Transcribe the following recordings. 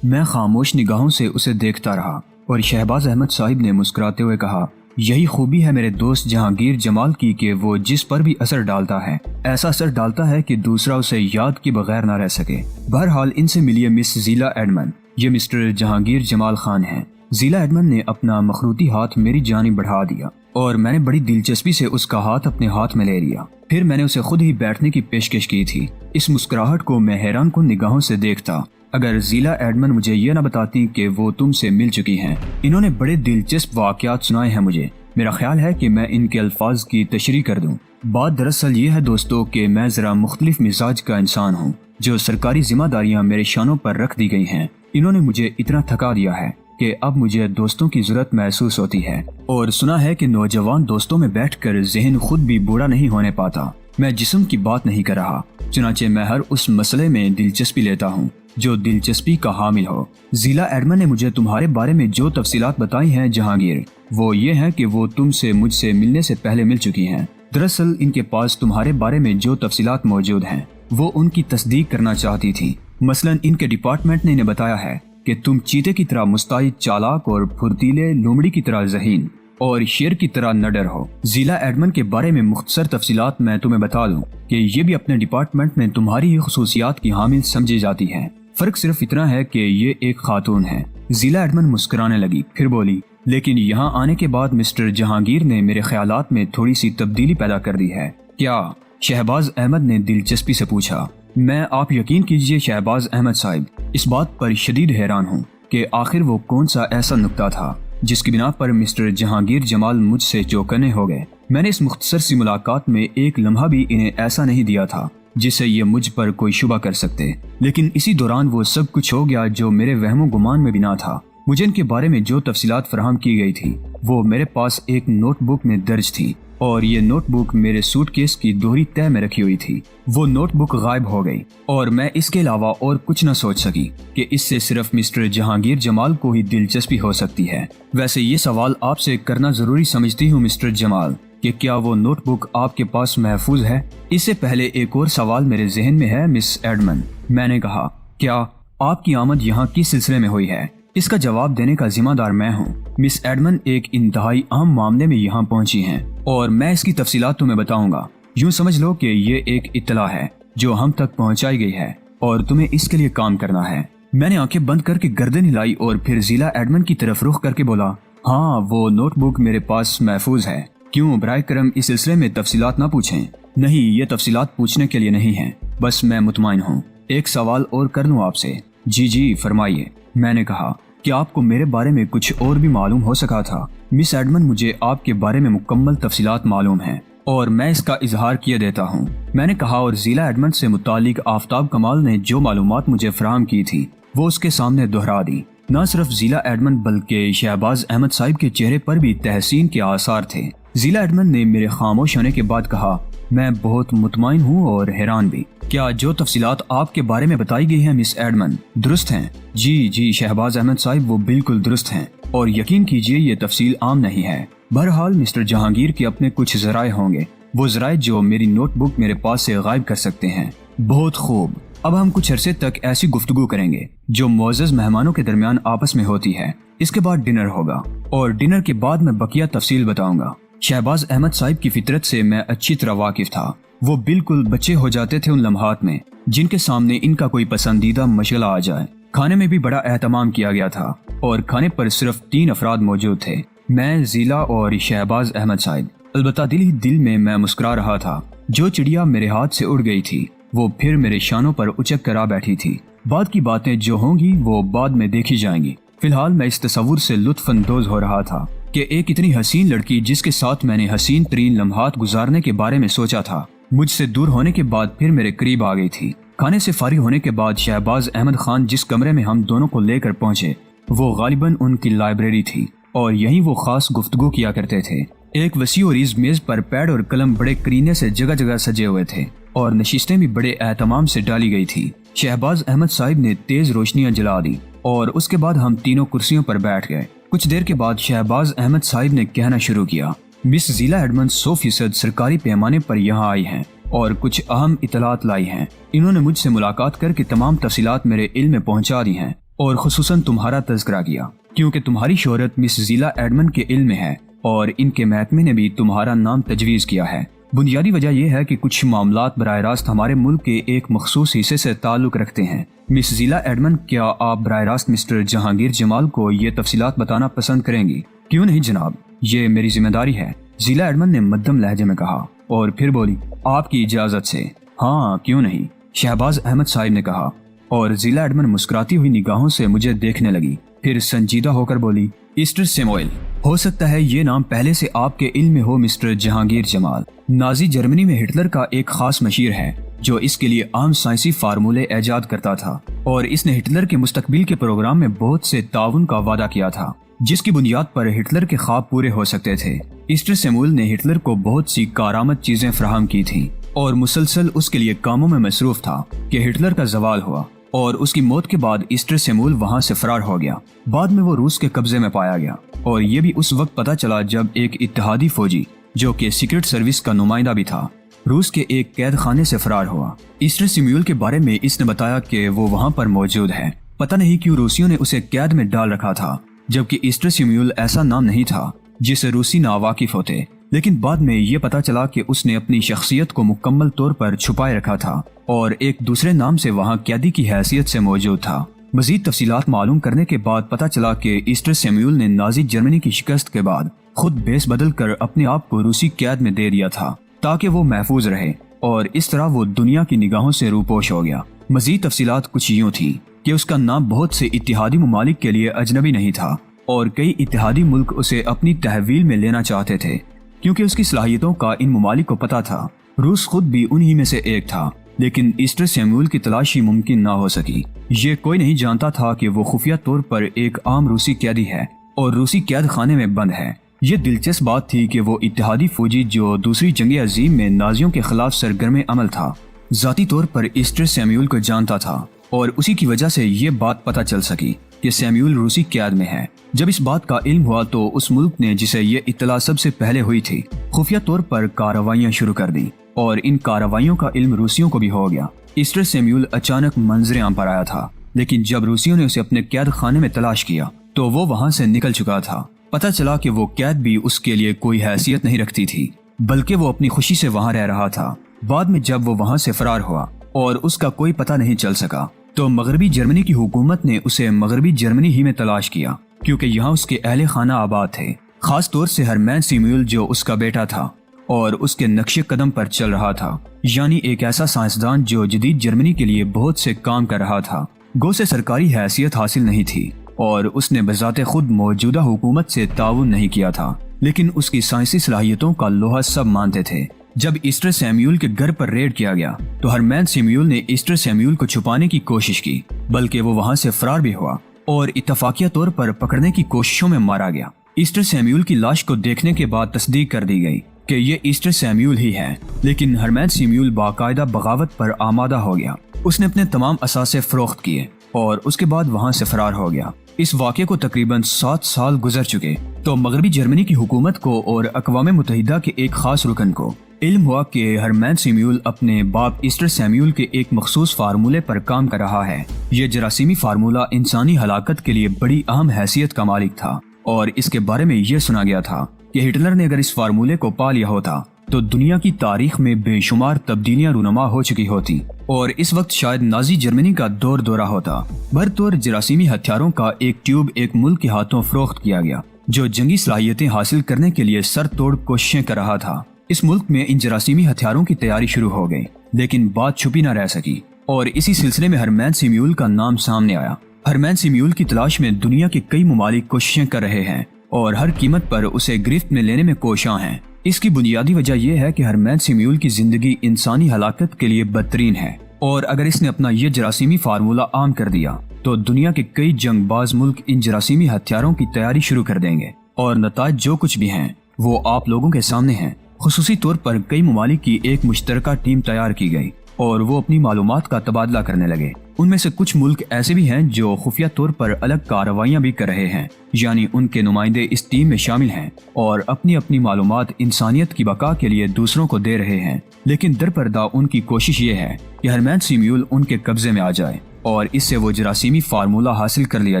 میں خاموش نگاہوں سے اسے دیکھتا رہا اور شہباز احمد صاحب نے مسکراتے ہوئے کہا، یہی خوبی ہے میرے دوست جہانگیر جمال کی کہ وہ جس پر بھی اثر ڈالتا ہے ایسا اثر کیا ہے کہ دوسرا اسے یاد کے بغیر نہ رہ سکے۔ بہرحال ان سے ملیے مس زیلا ایڈمن، یہ مسٹر جہانگیر جمال خان ہیں۔ زیلا ایڈمن نے اپنا مخروطی ہاتھ میری جانب بڑھا دیا اور میں نے بڑی دلچسپی سے اس کا ہاتھ اپنے ہاتھ میں لے لیا۔ پھر میں نے اسے خود ہی بیٹھنے کی پیشکش کی تھی۔ اس مسکراہٹ کو میں حیران کن نگاہوں سے دیکھتا۔ اگر زیلا ایڈمن مجھے یہ نہ بتاتی کہ وہ تم سے مل چکی ہیں۔ انہوں نے بڑے دلچسپ واقعات سنائے ہیں مجھے۔ میرا خیال ہے کہ میں ان کے الفاظ کی تشریح کر دوں۔ بات دراصل یہ ہے دوستو کہ میں ذرا مختلف مزاج کا انسان ہوں، جو سرکاری ذمہ داریاں میرے شانوں پر رکھ دی گئی ہیں۔ انہوں نے مجھے اتنا تھکا دیا ہے کہ اب مجھے دوستوں کی ضرورت محسوس ہوتی ہے، اور سنا ہے کہ نوجوان دوستوں میں بیٹھ کر ذہن خود بھی بوڑھا نہیں ہونے پاتا۔ میں جسم کی بات نہیں کر رہا، چنانچہ میں ہر اس مسئلے میں دلچسپی لیتا ہوں جو دلچسپی کا حامل ہو۔ زیلا ایڈمن نے مجھے تمہارے بارے میں جو تفصیلات بتائی ہیں جہانگیر، وہ یہ ہے کہ وہ تم سے مجھ سے ملنے سے پہلے مل چکی ہیں۔ دراصل ان کے پاس تمہارے بارے میں جو تفصیلات موجود ہیں وہ ان کی تصدیق کرنا چاہتی تھی۔ مثلا ان کے ڈپارٹمنٹ نے انہیں بتایا ہے کہ تم چیتے کی طرح مستعد، چالاک اور پھرتیلے، لومڑی کی طرح ذہین اور شیر کی طرح نڈر ہو۔ زیلا ایڈمن کے بارے میں مختصر تفصیلات میں تمہیں بتا دوں کہ یہ بھی اپنے ڈپارٹمنٹ میں تمہاری ہی خصوصیات کی حامل سمجھی جاتی ہے۔ فرق صرف اتنا ہے کہ یہ ایک خاتون ہے۔ زیلا ایڈمن مسکرانے لگی، پھر بولی، لیکن یہاں آنے کے بعد مسٹر جہانگیر نے میرے خیالات میں تھوڑی سی تبدیلی پیدا کر دی ہے۔ کیا؟ شہباز احمد نے دلچسپی سے پوچھا۔ میں آپ یقین کیجئے شہباز احمد صاحب اس بات پر شدید حیران ہوں کہ آخر وہ کون سا ایسا نکتہ تھا جس کی بنا پر مسٹر جہانگیر جمال مجھ سے چوکنے ہو گئے۔ میں نے اس مختصر سی ملاقات میں ایک لمحہ بھی انہیں ایسا نہیں دیا تھا جس سے یہ مجھ پر کوئی شبہ کر سکتے، لیکن اسی دوران وہ سب کچھ ہو گیا جو میرے وہم و گمان میں بنا تھا۔ مجھے ان کے بارے میں جو تفصیلات فراہم کی گئی تھی وہ میرے پاس ایک نوٹ بک میں درج تھی، اور یہ نوٹ بک میرے سوٹ کیس کی دوہری تہہ میں رکھی ہوئی تھی۔ وہ نوٹ بک غائب ہو گئی اور میں اس کے علاوہ اور کچھ نہ سوچ سکی کہ اس سے صرف مسٹر جہانگیر جمال کو ہی دلچسپی ہو سکتی ہے۔ ویسے یہ سوال آپ سے کرنا ضروری سمجھتی ہوں مسٹر جمال کہ کیا وہ نوٹ بک آپ کے پاس محفوظ ہے؟ اس سے پہلے ایک اور سوال میرے ذہن میں ہے مس ایڈمن، میں نے کہا، کیا آپ کی آمد یہاں کس سلسلے میں ہوئی ہے؟ اس کا جواب دینے کا ذمہ دار میں ہوں۔ مس ایڈمن ایک انتہائی اہم معاملے میں یہاں پہنچی ہیں اور میں اس کی تفصیلات تمہیں بتاؤں گا۔ یوں سمجھ لو کہ یہ ایک اطلاع ہے جو ہم تک پہنچائی گئی ہے اور تمہیں اس کے لیے کام کرنا ہے۔ میں نے آنکھیں بند کر کے گردن ہلائی اور پھر زیلا ایڈمن کی طرف رخ کر کے بولا، ہاں وہ نوٹ بک میرے پاس محفوظ ہے۔ کیوں برائے کرم اس سلسلے میں تفصیلات نہ پوچھیں؟ نہیں، یہ تفصیلات پوچھنے کے لیے نہیں ہیں، بس میں مطمئن ہوں۔ ایک سوال اور کر لوں آپ سے؟ جی فرمائیے، میں نے کہا۔ کیا آپ کو میرے بارے میں کچھ اور بھی معلوم ہو سکا تھا؟ مس ایڈمن، مجھے آپ کے بارے میں مکمل تفصیلات معلوم ہیں اور میں اس کا اظہار کیے دیتا ہوں، میں نے کہا، اور زیلا ایڈمن سے متعلق آفتاب کمال نے جو معلومات مجھے فراہم کی تھی وہ اس کے سامنے دہرا دی۔ نہ صرف زیلا ایڈمن بلکہ شہباز احمد صاحب کے چہرے پر بھی تحسین کے آثار تھے۔ زیلا ایڈمن نے میرے خاموش ہونے کے بعد کہا، میں بہت مطمئن ہوں اور حیران بھی۔ کیا جو تفصیلات آپ کے بارے میں بتائی گئی ہیں مس ایڈمن درست ہیں؟ جی شہباز احمد صاحب، وہ بالکل درست ہیں، اور یقین کیجئے یہ تفصیل عام نہیں ہے۔ بہرحال مسٹر جہانگیر کے اپنے کچھ ذرائع ہوں گے، وہ ذرائع جو میری نوٹ بک میرے پاس سے غائب کر سکتے ہیں۔ بہت خوب، اب ہم کچھ عرصے تک ایسی گفتگو کریں گے جو معزز مہمانوں کے درمیان آپس میں ہوتی ہے۔ اس کے بعد ڈنر ہوگا اور ڈنر کے بعد میں بقیہ تفصیل بتاؤں گا۔ شہباز احمد صاحب کی فطرت سے میں اچھی طرح واقف تھا۔ وہ بالکل بچے ہو جاتے تھے ان لمحات میں جن کے سامنے ان کا کوئی پسندیدہ مشغلہ آ جائے۔ کھانے میں بھی بڑا اہتمام کیا گیا تھا اور کھانے پر صرف 3 افراد موجود تھے، میں، زیلا اور شہباز احمد صاحب۔ البتہ دل ہی دل میں مسکرا رہا تھا۔ جو چڑیا میرے ہاتھ سے اڑ گئی تھی وہ پھر میرے شانوں پر اچک کر آ بیٹھی تھی۔ بعد کی باتیں جو ہوں گی وہ بعد میں دیکھی جائیں گی۔ فی الحال میں اس تصور سے لطف اندوز ہو رہا تھا کہ ایک اتنی حسین لڑکی جس کے ساتھ میں نے حسین ترین لمحات گزارنے کے بارے میں سوچا تھا، مجھ سے دور ہونے کے بعد پھر میرے قریب آ گئی تھی۔ کھانے سے فارغ ہونے کے بعد شہباز احمد خان جس کمرے میں ہم دونوں کو لے کر پہنچے وہ غالباً ان کی لائبریری تھی، اور یہیں وہ خاص گفتگو کیا کرتے تھے۔ ایک وسیع و عریض میز پر پیڈ اور قلم بڑے کرینے سے جگہ جگہ سجے ہوئے تھے اور نشستیں بھی بڑے اہتمام سے ڈالی گئی تھی۔ شہباز احمد صاحب نے تیز روشنیاں جلا دی اور اس کے بعد ہم تینوں کرسیوں پر بیٹھ گئے۔ کچھ دیر کے بعد شہباز احمد صاحب نے کہنا شروع کیا، مس زیلا ایڈمن 100% سرکاری پیمانے پر یہاں آئی ہیں اور کچھ اہم اطلاعات لائی ہیں۔ انہوں نے مجھ سے ملاقات کر کے تمام تفصیلات میرے علم میں پہنچا دی ہیں۔ اور خصوصاً تمہارا تذکرہ کیا، کیونکہ تمہاری شہرت مس زیلا ایڈمن کے علم میں ہے اور ان کے محکمے نے بھی تمہارا نام تجویز کیا ہے۔ بنیادی وجہ یہ ہے کہ کچھ معاملات براہ راست ہمارے ملک کے ایک مخصوص حصے سے تعلق رکھتے ہیں۔ مس زیلا ایڈمن، کیا آپ براہ راست مسٹر جہانگیر جمال کو یہ تفصیلات بتانا پسند کریں گی؟ کیوں نہیں جناب، یہ میری ذمہ داری ہے، زیلا ایڈمن نے مدھم لہجے میں کہا، اور پھر بولی، آپ کی اجازت سے۔ ہاں کیوں نہیں، شہباز احمد صاحب نے کہا، اور زیلا ایڈمن مسکراتی ہوئی نگاہوں سے مجھے دیکھنے لگی، پھر سنجیدہ ہو کر بولی، ایسٹر سیموئل، ہو سکتا ہے یہ نام پہلے سے آپ کے علم میں ہو مسٹر جہانگیر جمال۔ نازی جرمنی میں ہٹلر کا ایک خاص مشیر ہے جو اس کے لیے عام سائنسی فارمولے ایجاد کرتا تھا، اور اس نے ہٹلر کے مستقبل کے پروگرام میں بہت سے تعاون کا وعدہ کیا تھا جس کی بنیاد پر ہٹلر کے خواب پورے ہو سکتے تھے۔ ایسٹر سیموئل نے ہٹلر کو بہت سی کارآمد چیزیں فراہم کی تھیں اور مسلسل اس کے لیے کاموں میں مصروف تھا کہ ہٹلر کا زوال ہوا، اور اس کی موت کے بعد ایسٹر سیموئل وہاں سے فرار ہو گیا۔ بعد میں وہ روس کے قبضے میں پایا گیا، اور یہ بھی اس وقت پتا چلا جب ایک اتحادی فوجی جو کہ سیکرٹ سروس کا نمائندہ بھی تھا روس کے ایک قید خانے سے فرار ہوا۔ ایسٹر سیموئل کے بارے میں اس نے بتایا کہ وہ وہاں پر موجود ہے۔ پتہ نہیں کیوں روسیوں نے اسے قید میں ڈال رکھا تھا، جبکہ ایسٹر سیموئل ایسا نام نہیں تھا جسے روسی ناواقف ہوتے، لیکن بعد میں یہ پتا چلا کہ اس نے اپنی شخصیت کو مکمل طور پر چھپائے رکھا تھا اور ایک دوسرے نام سے وہاں قیدی کی حیثیت سے موجود تھا۔ مزید تفصیلات معلوم کرنے کے بعد پتا چلا کہ ایسٹر سیموئل نے نازی جرمنی کی شکست کے بعد خود بیس بدل کر اپنے آپ کو روسی قید میں دے دیا تھا تاکہ وہ محفوظ رہے، اور اس طرح وہ دنیا کی نگاہوں سے روپوش ہو گیا۔ مزید تفصیلات کچھ یوں تھی کہ اس کا نام بہت سے اتحادی ممالک کے لیے اجنبی نہیں تھا، اور کئی اتحادی ملک اسے اپنی تحویل میں لینا چاہتے تھے کیونکہ اس کی صلاحیتوں کا ان ممالک کو پتا تھا۔ روس خود بھی انہی میں سے ایک تھا، لیکن ایسٹر سیموئل کی تلاشی ممکن نہ ہو سکی۔ یہ کوئی نہیں جانتا تھا کہ وہ خفیہ طور پر ایک عام روسی قیدی ہے اور روسی قید خانے میں بند ہے۔ یہ دلچسپ بات تھی کہ وہ اتحادی فوجی جو دوسری جنگ عظیم میں نازیوں کے خلاف سرگرم عمل تھا، ذاتی طور پر ایسٹر سیموئل کو جانتا تھا، اور اسی کی وجہ سے یہ بات پتہ چل سکی کہ سیموئل روسی قید میں ہے۔ جب اس بات کا علم ہوا تو اس ملک نے جسے یہ اطلاع سب سے پہلے ہوئی تھی خفیہ طور پر کارروائیاں شروع کر دیں، اور ان کارروائیوں کا علم روسیوں کو بھی ہو گیا۔ ایسٹر سیموئل اچانک منظر عام پر آیا تھا، لیکن جب روسیوں نے اسے اپنے قید خانے میں تلاش کیا تو وہ وہاں سے نکل چکا تھا۔ پتہ چلا کہ وہ قید بھی اس کے لیے کوئی حیثیت نہیں رکھتی تھی، بلکہ وہ اپنی خوشی سے وہاں رہ رہا تھا۔ بعد میں جب وہ وہاں سے فرار ہوا اور اس کا کوئی پتہ نہیں چل سکا تو مغربی جرمنی کی حکومت نے اسے مغربی جرمنی ہی میں تلاش کیا، کیونکہ یہاں اس کے اہل خانہ آباد تھے، خاص طور سے ہرمین سیموئل جو اس کا بیٹا تھا اور اس کے نقش قدم پر چل رہا تھا، یعنی ایک ایسا سائنسدان جو جدید جرمنی کے لیے بہت سے کام کر رہا تھا۔ گو سے سرکاری حیثیت حاصل نہیں تھی اور اس نے بذات خود موجودہ حکومت سے تعاون نہیں کیا تھا، لیکن اس کی سائنسی صلاحیتوں کا لوہا سب مانتے تھے۔ جب ایسٹر سیموئل کے گھر پر ریڈ کیا گیا تو ہرمین سیموئل نے ایسٹر سیموئل کو چھپانے کی کوشش کی، بلکہ وہ وہاں سے فرار بھی ہوا اور اتفاقیہ طور پر پکڑنے کی کوششوں میں مارا گیا۔ ایسٹر سیموئل کی لاش کو دیکھنے کے بعد تصدیق کر دی گئی کہ یہ ایسٹر سیموئل ہی ہے، لیکن ہرمین سیموئل باقاعدہ بغاوت پر آمادہ ہو گیا۔ اس نے اپنے تمام اثاثے فروخت کیے اور اس کے بعد وہاں سے فرار ہو گیا۔ اس واقعے کو تقریباً 7 سال گزر چکے تو مغربی جرمنی کی حکومت کو اور اقوام متحدہ کے ایک خاص رکن کو علم ہوا کہ ہرمین سیموئل اپنے باپ ایسٹر سیموئل کے ایک مخصوص فارمولے پر کام کر رہا ہے۔ یہ جراثیمی فارمولہ انسانی ہلاکت کے لیے بڑی اہم حیثیت کا مالک تھا، اور اس کے بارے میں یہ سنا گیا تھا کہ ہٹلر نے اگر اس فارمولے کو پا لیا ہوتا تو دنیا کی تاریخ میں بے شمار تبدیلیاں رونما ہو چکی ہوتی، اور اس وقت شاید نازی جرمنی کا دور دورہ ہوتا۔ بھرطور جراثیمی ہتھیاروں کا ایک ٹیوب ایک ملک کے ہاتھوں فروخت کیا گیا جو جنگی صلاحیتیں حاصل کرنے کے لیے سر توڑ کوششیں کر رہا تھا۔ اس ملک میں ان جراثیمی ہتھیاروں کی تیاری شروع ہو گئی، لیکن بات چھپی نہ رہ سکی، اور اسی سلسلے میں ہرمین سیموئل کا نام سامنے آیا۔ ہرمین سیموئل کی تلاش میں دنیا کے کئی ممالک کوششیں کر رہے ہیں اور ہر قیمت پر اسے گرفت میں لینے میں کوشاں ہیں۔ اس کی بنیادی وجہ یہ ہے کہ ہرمین سیموئل کی زندگی انسانی ہلاکت کے لیے بدترین ہے، اور اگر اس نے اپنا یہ جراثیمی فارمولہ عام کر دیا تو دنیا کے کئی جنگ باز ملک ان جراثیمی ہتھیاروں کی تیاری شروع کر دیں گے، اور نتائج جو کچھ بھی ہیں وہ آپ لوگوں کے سامنے ہیں۔ خصوصی طور پر کئی ممالک کی ایک مشترکہ ٹیم تیار کی گئی اور وہ اپنی معلومات کا تبادلہ کرنے لگے۔ ان میں سے کچھ ملک ایسے بھی ہیں جو خفیہ طور پر الگ کارروائیاں بھی کر رہے ہیں، یعنی ان کے نمائندے اس ٹیم میں شامل ہیں اور اپنی اپنی معلومات انسانیت کی بقا کے لیے دوسروں کو دے رہے ہیں، لیکن درپردہ ان کی کوشش یہ ہے کہ ہرمین سیموئل ان کے قبضے میں آ جائے اور اس سے وہ جراثیمی فارمولا حاصل کر لیا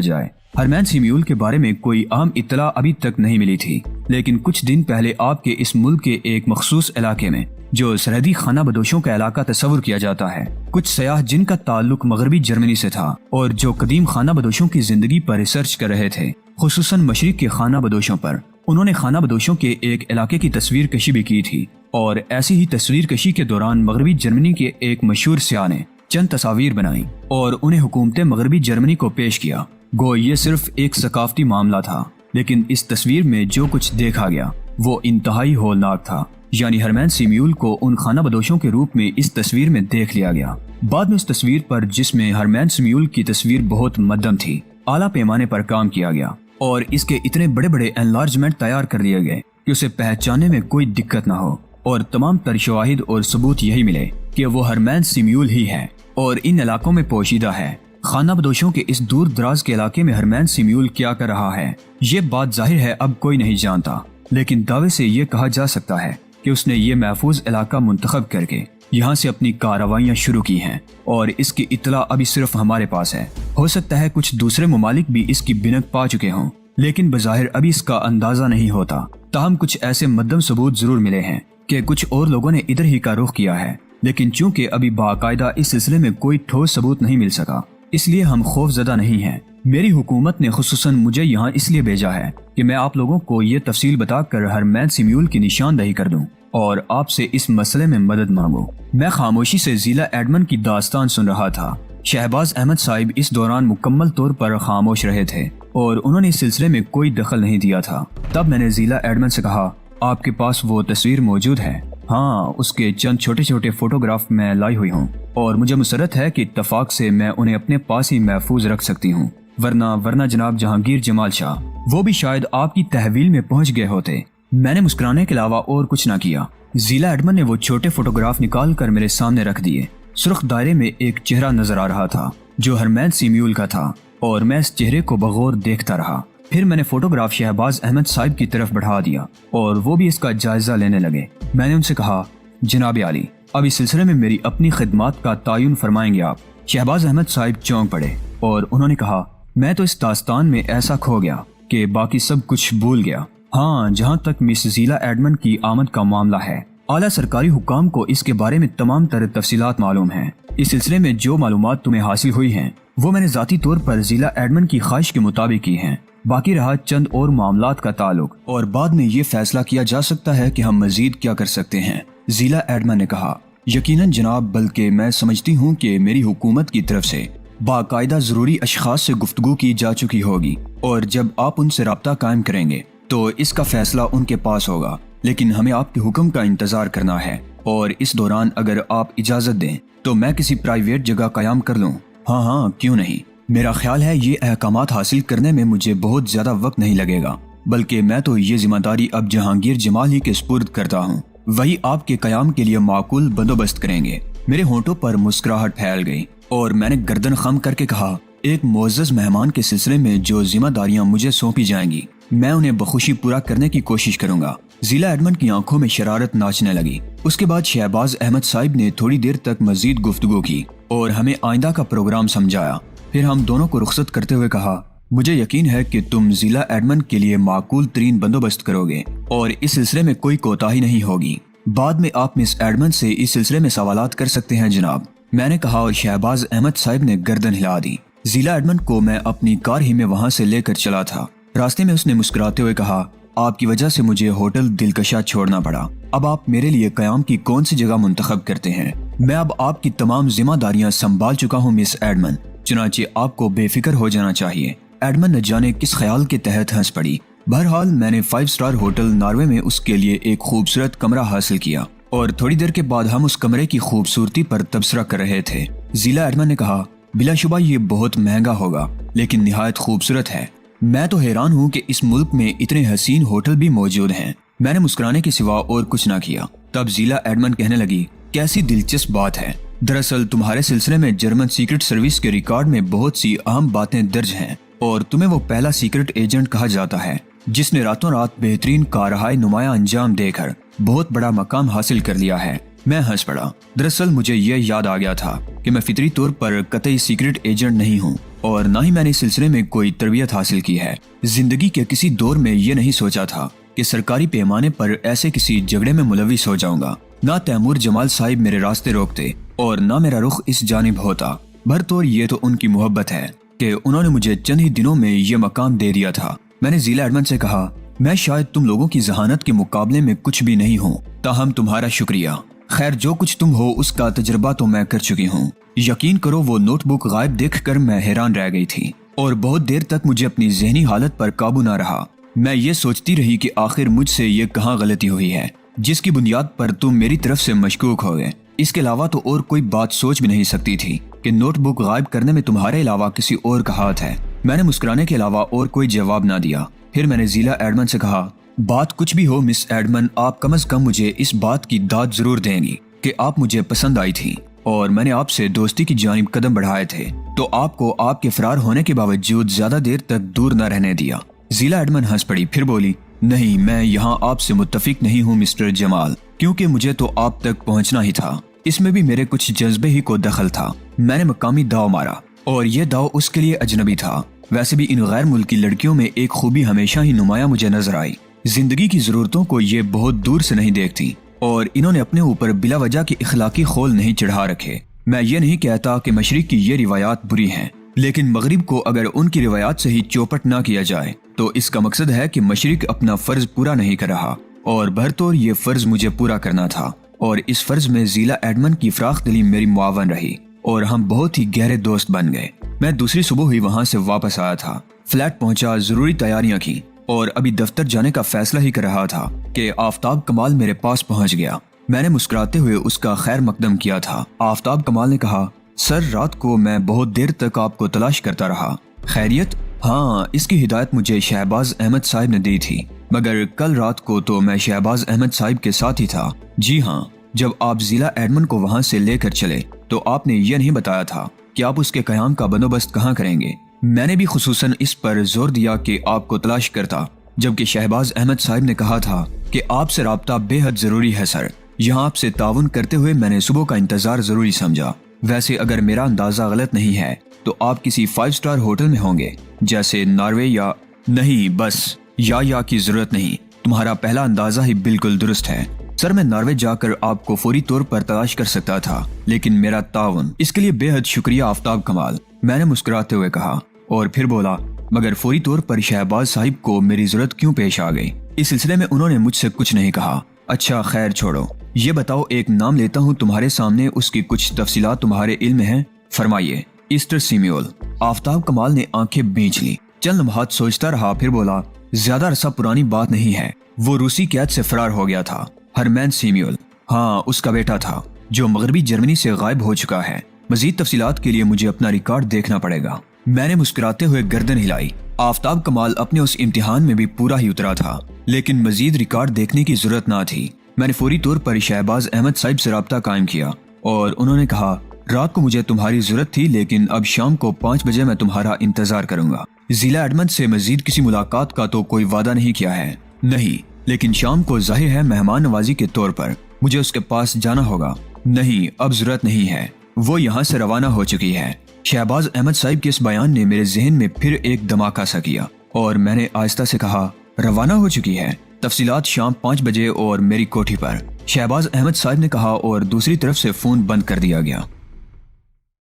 جائے۔ ہرمین سیمیول کے بارے میں کوئی اہم اطلاع ابھی تک نہیں ملی تھی، لیکن کچھ دن پہلے آپ کے اس ملک کے ایک مخصوص علاقے میں جو سرحدی خانہ بدوشوں کا علاقہ تصور کیا جاتا ہے، کچھ سیاح جن کا تعلق مغربی جرمنی سے تھا اور جو قدیم خانہ بدوشوں کی زندگی پر ریسرچ کر رہے تھے، خصوصاً مشرق کے خانہ بدوشوں پر، انہوں نے خانہ بدوشوں کے ایک علاقے کی تصویر کشی بھی کی تھی، اور ایسی ہی تصویر کشی کے دوران مغربی جرمنی کے ایک مشہور سیاح نے چند تصاویر بنائی اور انہیں حکومت مغربی جرمنی کو پیش کیا۔ گو یہ صرف ایک ثقافتی معاملہ تھا، لیکن اس تصویر میں جو کچھ دیکھا گیا وہ انتہائی ہولناک تھا، یعنی ہرمین سیمیول کو ان خانہ بدوشوں کے روپ میں اس تصویر میں دیکھ لیا گیا۔ بعد میں اس تصویر پر، جس میں ہرمین سیمیول کی تصویر بہت مدھم تھی، اعلیٰ پیمانے پر کام کیا گیا اور اس کے اتنے بڑے بڑے انلارجمنٹ تیار کر لیے گئے کہ اسے پہچاننے میں کوئی دقت نہ ہو، اور تمام تر شواہد اور ثبوت یہی ملے کہ وہ ہرمین سیمیول ہی ہے اور ان علاقوں میں پوشیدہ ہے۔ خانہ بدوشوں کے اس دور دراز کے علاقے میں ہرمین سیمیول کیا کر رہا ہے، یہ بات ظاہر ہے اب کوئی نہیں جانتا، لیکن دعوے سے یہ کہا جا سکتا ہے کہ اس نے یہ محفوظ علاقہ منتخب کر کے یہاں سے اپنی کارروائیاں شروع کی ہیں، اور اس کی اطلاع ابھی صرف ہمارے پاس ہے۔ ہو سکتا ہے کچھ دوسرے ممالک بھی اس کی بنک پا چکے ہوں، لیکن بظاہر ابھی اس کا اندازہ نہیں ہوتا۔ تاہم کچھ ایسے مدھم ثبوت ضرور ملے ہیں کہ کچھ اور لوگوں نے ادھر ہی کا رخ کیا ہے، لیکن چونکہ ابھی باقاعدہ اس سلسلے میں کوئی ٹھوس ثبوت نہیں مل سکا، اس لیے ہم خوف زدہ نہیں ہیں۔ میری حکومت نے خصوصاً مجھے یہاں اس لیے بھیجا ہے کہ میں آپ لوگوں کو یہ تفصیل بتا کر ہرمین سیمیول کی نشاندہی کر دوں اور آپ سے اس مسئلے میں مدد مانگوں۔ میں خاموشی سے زیلا ایڈمن کی داستان سن رہا تھا۔ شہباز احمد صاحب اس دوران مکمل طور پر خاموش رہے تھے اور انہوں نے اس سلسلے میں کوئی دخل نہیں دیا تھا۔ تب میں نے زیلا ایڈمن سے کہا، آپ کے پاس وہ تصویر موجود ہے؟ ہاں، اس کے چند چھوٹے چھوٹے فوٹوگراف میں لائی ہوئی ہوں، اور مجھے مسرت ہے کہ اتفاق سے میں انہیں اپنے پاس ہی محفوظ رکھ سکتی ہوں، ورنہ جناب جہانگیر جمال شاہ وہ بھی شاید آپ کی تحویل میں پہنچ گئے ہوتے۔ میں نے مسکرانے کے علاوہ اور کچھ نہ کیا۔ زیلا ایڈمن نے وہ چھوٹے فوٹوگراف نکال کر میرے سامنے رکھ دیے۔ سرخ دائرے میں ایک چہرہ نظر آ رہا تھا جو ہرمین سیمیول کا تھا، اور میں اس چہرے کو بغور دیکھتا رہا۔ پھر میں نے فوٹوگراف شہباز احمد صاحب کی طرف بڑھا دیا اور وہ بھی اس کا جائزہ لینے لگے۔ میں نے ان سے کہا، جناب عالی، اب اس سلسلے میں میری اپنی خدمات کا تعین فرمائیں گے آپ؟ شہباز احمد صاحب چونک پڑے اور انہوں نے کہا، میں تو اس داستان میں ایسا کھو گیا کہ باقی سب کچھ بھول گیا۔ ہاں، جہاں تک مس زیلا ایڈمن کی آمد کا معاملہ ہے، اعلیٰ سرکاری حکام کو اس کے بارے میں تمام تر تفصیلات معلوم ہیں۔ اس سلسلے میں جو معلومات تمہیں حاصل ہوئی ہیں وہ میں نے ذاتی طور پر زیلا ایڈمن کی خواہش کے مطابق کی ہیں۔ باقی رہا چند اور معاملات کا تعلق، اور بعد میں یہ فیصلہ کیا جا سکتا ہے کہ ہم مزید کیا کر سکتے ہیں۔ زیلا ایڈمن نے کہا، یقیناً جناب، بلکہ میں سمجھتی ہوں کہ میری حکومت کی طرف سے باقاعدہ ضروری اشخاص سے گفتگو کی جا چکی ہوگی، اور جب آپ ان سے رابطہ قائم کریں گے تو اس کا فیصلہ ان کے پاس ہوگا، لیکن ہمیں آپ کے حکم کا انتظار کرنا ہے، اور اس دوران اگر آپ اجازت دیں تو میں کسی پرائیویٹ جگہ قیام کر لوں۔ ہاں، کیوں نہیں؟ میرا خیال ہے یہ احکامات حاصل کرنے میں مجھے بہت زیادہ وقت نہیں لگے گا، بلکہ میں تو یہ ذمہ داری اب جہانگیر جمال ہی کے سپرد کرتا ہوں، وہی آپ کے قیام کے لیے معقول بندوبست کریں گے۔ میرے ہونٹوں پر مسکراہٹ پھیل گئی اور میں نے گردن خم کر کے کہا، ایک معزز مہمان کے سلسلے میں جو ذمہ داریاں مجھے سونپی جائیں گی میں انہیں بخوشی پورا کرنے کی کوشش کروں گا۔ زیلا ایڈمن کی آنکھوں میں شرارت ناچنے لگی۔ اس کے بعد شہباز احمد صاحب نے تھوڑی دیر تک مزید گفتگو کی اور ہمیں آئندہ کا پروگرام سمجھایا۔ پھر ہم دونوں کو رخصت کرتے ہوئے کہا، مجھے یقین ہے کہ تم زیلا ایڈمن کے لیے معقول ترین بندوبست کرو گے اور اس سلسلے میں کوئی کوتاہی نہیں ہوگی۔ بعد میں آپ مس ایڈمن سے اس سلسلے میں سوالات کر سکتے ہیں جناب، میں نے کہا، اور شہباز احمد صاحب نے گردن ہلا دی۔ زیلا ایڈمن کو میں اپنی کار ہی میں وہاں سے لے کر چلا تھا۔ راستے میں اس نے مسکراتے ہوئے کہا، آپ کی وجہ سے مجھے ہوٹل دلکشا چھوڑنا پڑا، اب آپ میرے لیے قیام کی کون سی جگہ منتخب کرتے ہیں؟ میں اب آپ کی تمام ذمہ داریاں سنبھال چکا ہوں مس ایڈمن، چنانچہ آپ کو بے فکر ہو جانا چاہیے۔ ایڈمن نہ جانے کس خیال کے تحت ہنس پڑی۔ بہرحال میں نے 5 اسٹار ہوٹل ناروے میں اس کے لیے ایک خوبصورت کمرہ حاصل کیا، اور تھوڑی دیر کے بعد ہم اس کمرے کی خوبصورتی پر تبصرہ کر رہے تھے۔ زیلا ایڈمن نے کہا، بلا شبہ یہ بہت مہنگا ہوگا لیکن نہایت خوبصورت ہے۔ میں تو حیران ہوں کہ اس ملک میں اتنے حسین ہوٹل بھی موجود ہیں۔ میں نے مسکرانے کے سوا اور کچھ نہ کیا۔ تب زیلا ایڈمن کہنے لگی، کیسی دلچسپ بات ہے، دراصل تمہارے سلسلے میں جرمن سیکرٹ سروس کے ریکارڈ میں بہت سی اہم باتیں درج ہیں، اور تمہیں وہ پہلا سیکرٹ ایجنٹ کہا جاتا ہے جس نے راتوں رات بہترین کارروائی نمایاں انجام دے کر بہت بڑا مقام حاصل کر لیا ہے۔ میں ہنس پڑا۔ دراصل مجھے یہ یاد آ گیا تھا کہ میں فطری طور پر قطعی سیکرٹ ایجنٹ نہیں ہوں اور نہ ہی میں نے اس سلسلے میں کوئی تربیت حاصل کی ہے۔ زندگی کے کسی دور میں یہ نہیں سوچا تھا کہ سرکاری پیمانے پر ایسے کسی جھگڑے میں ملوث ہو جاؤں گا۔ نہ تیمور جمال صاحب میرے راستے روکتے اور نہ میرا رخ اس جانب ہوتا۔ بھرطور یہ تو ان کی محبت ہے کہ انہوں نے مجھے چند ہی دنوں میں یہ مقام دے دیا تھا۔ میں نے ضلع ایڈمن سے کہا، میں شاید تم لوگوں کی ذہانت کے مقابلے میں کچھ بھی نہیں ہوں، تاہم تمہارا شکریہ۔ خیر جو کچھ تم ہو اس کا تجربہ تو میں کر چکی ہوں۔ یقین کرو وہ نوٹ بک غائب دیکھ کر میں حیران رہ گئی تھی اور بہت دیر تک مجھے اپنی ذہنی حالت پر قابو نہ رہا۔ میں یہ سوچتی رہی کہ آخر مجھ سے یہ کہاں غلطی ہوئی ہے جس کی بنیاد پر تم میری طرف سے مشکوک ہو گئے۔ اس کے علاوہ تو اور کوئی بات سوچ بھی نہیں سکتی تھی کہ نوٹ بک غائب کرنے میں تمہارے علاوہ کسی اور کا ہاتھ ہے۔ میں نے مسکرانے کے علاوہ اور کوئی جواب نہ دیا۔ پھر میں نے ضلع ایڈمن سے کہا، بات کچھ بھی ہو مس ایڈمن، آپ کم از کم مجھے اس بات کی داد ضرور دیں گی کہ آپ مجھے پسند آئی تھی اور میں نے آپ سے دوستی کی جانب قدم بڑھائے تھے تو آپ کو آپ کے فرار ہونے کے باوجود زیادہ دیر تک دور نہ رہنے دیا۔ ضلع ایڈمن ہنس پڑی، پھر بولی، نہیں میں یہاں آپ سے متفق نہیں ہوں مسٹر جمال، کیونکہ مجھے تو آپ تک پہنچنا ہی تھا۔ اس میں بھی میرے کچھ جذبے ہی کو دخل تھا۔ میں نے مقامی داؤ مارا اور یہ داؤ اس کے لیے اجنبی تھا۔ ویسے بھی ان غیر ملکی لڑکیوں میں ایک خوبی ہمیشہ ہی نمایاں مجھے نظر آئی، زندگی کی ضرورتوں کو یہ بہت دور سے نہیں دیکھتی اور انہوں نے اپنے اوپر بلا وجہ کی اخلاقی خول نہیں چڑھا رکھے۔ میں یہ نہیں کہتا کہ مشرق کی یہ روایات بری ہیں، لیکن مغرب کو اگر ان کی روایات سے ہی چوپٹ نہ کیا جائے تو اس کا مقصد ہے کہ مشرق اپنا فرض پورا نہیں کر رہا، اور بھرطور یہ فرض مجھے پورا کرنا تھا، اور اس فرض میں ضلع ایڈمن کی فراخ دلی میری معاون رہی اور ہم بہت ہی گہرے دوست بن گئے۔ میں دوسری صبح ہی وہاں سے واپس آیا تھا، فلیٹ پہنچا، ضروری تیاریاں کی اور ابھی دفتر جانے کا فیصلہ ہی کر رہا تھا کہ آفتاب کمال میرے پاس پہنچ گیا۔ میں نے مسکراتے ہوئے اس کا خیر مقدم کیا تھا۔ آفتاب کمال نے کہا، سر رات کو میں بہت دیر تک آپ کو تلاش کرتا رہا، خیریت؟ ہاں، اس کی ہدایت مجھے شہباز احمد صاحب نے دی تھی، مگر کل رات کو تو میں شہباز احمد صاحب کے ساتھ ہی تھا۔ جی ہاں، جب آپ ضلع ایڈمن کو وہاں سے لے کر چلے تو آپ نے یہ نہیں بتایا تھا کہ آپ اس کے قیام کا بندوبست کہاں کریں گے۔ میں نے بھی خصوصاً اس پر زور دیا کہ آپ کو تلاش کرتا، جبکہ شہباز احمد صاحب نے کہا تھا کہ آپ سے رابطہ بے حد ضروری ہے سر۔ یہاں آپ سے تعاون کرتے ہوئے میں نے صبح کا انتظار ضروری سمجھا۔ ویسے اگر میرا اندازہ غلط نہیں ہے تو آپ کسی 5 اسٹار ہوٹل میں ہوں گے، جیسے ناروے یا نہیں، بس یا کی ضرورت نہیں، تمہارا پہلا اندازہ ہی بالکل درست ہے سر۔ میں ناروے جا کر آپ کو فوری طور پر تلاش کر سکتا تھا، لیکن میرا تعاون، اس کے لیے بے حد شکریہ آفتاب کمال، میں نے مسکراتے ہوئے کہا، اور پھر بولا، مگر فوری طور پر شہباز صاحب کو میری ضرورت کیوں پیش آ گئی؟ اس سلسلے میں انہوں نے مجھ سے کچھ نہیں کہا۔ اچھا خیر چھوڑو، یہ بتاؤ، ایک نام لیتا ہوں تمہارے سامنے، اس کی کچھ تفصیلات تمہارے علم میں ہیں؟ فرمائیے۔ Easter Samuel. آفتاب کمال نے آنکھیں بھینچ لی، چند لمحات سوچتا رہا، پھر بولا، زیادہ عرصہ پرانی بات نہیں ہے، وہ روسی قید سے فرار ہو گیا تھا، ہرمین سیمیول۔ ہاں، اس کا بیٹا تھا جو مغربی جرمنی سے غائب ہو چکا ہے۔ مزید تفصیلات کے لیے مجھے اپنا ریکارڈ دیکھنا پڑے گا۔ میں نے مسکراتے ہوئے گردن ہلائی۔ آفتاب کمال اپنے اس امتحان میں بھی پورا ہی اترا تھا، لیکن مزید ریکارڈ دیکھنے کی ضرورت نہ تھی۔ میں نے فوری طور پر شہباز احمد صاحب سے رابطہ قائم کیا اور انہوں نے کہا، رات کو مجھے تمہاری ضرورت تھی، لیکن اب شام کو 5 بجے میں تمہارا انتظار کروں گا۔ ضلع ایڈمن سے مزید کسی ملاقات کا تو کوئی وعدہ نہیں کیا ہے؟ نہیں، لیکن شام کو ظاہر ہے مہمان نوازی کے طور پر مجھے اس کے پاس جانا ہوگا۔ نہیں، اب ضرورت نہیں ہے، وہ یہاں سے روانہ ہو چکی ہے۔ شہباز احمد صاحب کے اس بیان نے میرے ذہن میں پھر ایک دھماکہ سا کیا اور میں نے آہستہ سے کہا، روانہ ہو چکی ہے؟ تفصیلات شام 5 بجے اور میری کوٹھی پر، شہباز احمد صاحب نے کہا اور دوسری طرف سے فون بند کر دیا گیا۔